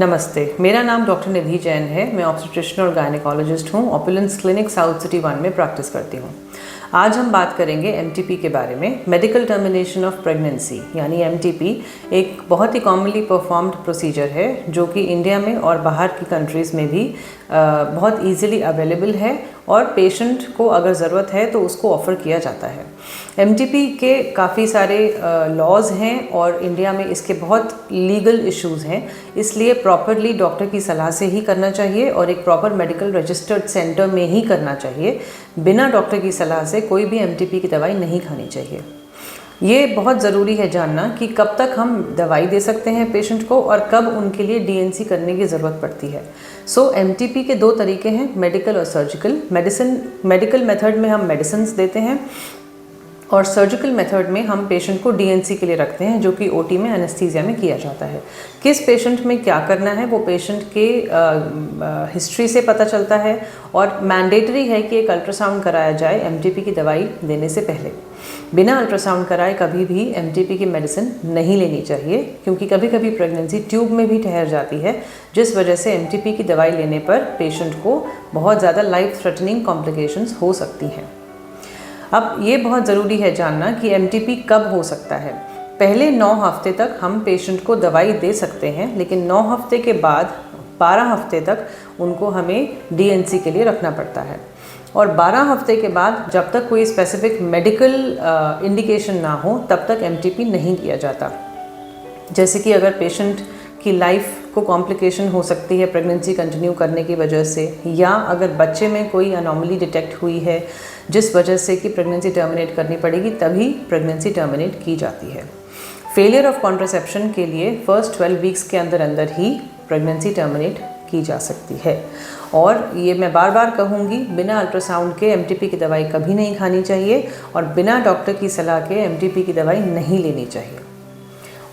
नमस्ते, मेरा नाम डॉक्टर निधि जैन है। मैं ऑब्स्टेट्रिशियन और गायनेकोलॉजिस्ट हूँ। ओपुलेंस क्लिनिक साउथ सिटी 1 में प्रैक्टिस करती हूँ। आज हम बात करेंगे एमटीपी के बारे में। मेडिकल टर्मिनेशन ऑफ प्रेगनेंसी यानी एमटीपी एक बहुत ही कॉमनली परफॉर्म्ड प्रोसीजर है जो कि इंडिया में और बाहर की कंट्रीज़ में भी बहुत इजीली अवेलेबल है और पेशेंट को अगर ज़रूरत है तो उसको ऑफ़र किया जाता है। एमटीपी के काफ़ी सारे लॉज हैं और इंडिया में इसके बहुत लीगल इश्यूज़ हैं, इसलिए प्रॉपरली डॉक्टर की सलाह से ही करना चाहिए और एक प्रॉपर मेडिकल रजिस्टर्ड सेंटर में ही करना चाहिए। बिना डॉक्टर की सलाह से कोई भी एमटीपी की दवाई नहीं खानी चाहिए। ये बहुत ज़रूरी है जानना कि कब तक हम दवाई दे सकते हैं पेशेंट को और कब उनके लिए डीएनसी करने की ज़रूरत पड़ती है। एमटीपी के दो तरीके हैं, मेडिकल और सर्जिकल। मेडिकल मेथड में हम मेडिसिन्स देते हैं और सर्जिकल मेथड में हम पेशेंट को डीएनसी के लिए रखते हैं जो कि ओटी में एनेस्थीसिया में किया जाता है। किस पेशेंट में क्या करना है वो पेशेंट के हिस्ट्री से पता चलता है और मैंडेटरी है कि एक अल्ट्रासाउंड कराया जाए एमटीपी की दवाई देने से पहले। बिना अल्ट्रासाउंड कराए कभी भी एमटीपी की मेडिसिन नहीं लेनी चाहिए क्योंकि कभी कभी प्रेगनेंसी ट्यूब में भी ठहर जाती है, जिस वजह से एमटीपी की दवाई लेने पर पेशेंट को बहुत ज़्यादा लाइफ थ्रेटनिंग कॉम्प्लिकेशंस हो सकती हैं। अब ये बहुत ज़रूरी है जानना कि एमटीपी कब हो सकता है। पहले 9 हफ्ते तक हम पेशेंट को दवाई दे सकते हैं, लेकिन 9 हफ्ते के बाद 12 हफ्ते तक उनको हमें डीएनसी के लिए रखना पड़ता है और 12 हफ्ते के बाद जब तक कोई स्पेसिफिक मेडिकल इंडिकेशन ना हो तब तक एमटीपी नहीं किया जाता। जैसे कि अगर पेशेंट की लाइफ को कॉम्प्लिकेशन हो सकती है प्रेगनेंसी कंटिन्यू करने की वजह से, या अगर बच्चे में कोई अनोमली डिटेक्ट हुई है जिस वजह से कि प्रेगनेंसी टर्मिनेट करनी पड़ेगी, तभी प्रेगनेंसी टर्मिनेट की जाती है। फेलियर ऑफ कॉन्ट्रासेप्शन के लिए फर्स्ट 12 वीक्स के अंदर अंदर ही प्रेगनेंसी टर्मिनेट की जा सकती है। और ये मैं बार बार कहूँगी, बिना अल्ट्रासाउंड के एमटीपी की दवाई कभी नहीं खानी चाहिए और बिना डॉक्टर की सलाह के एमटीपी की दवाई नहीं लेनी चाहिए।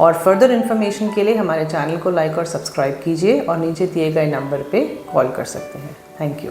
और फर्दर इन्फॉर्मेशन के लिए हमारे चैनल को लाइक और सब्सक्राइब कीजिए और नीचे दिए गए नंबर पे कॉल कर सकते हैं। Thank you.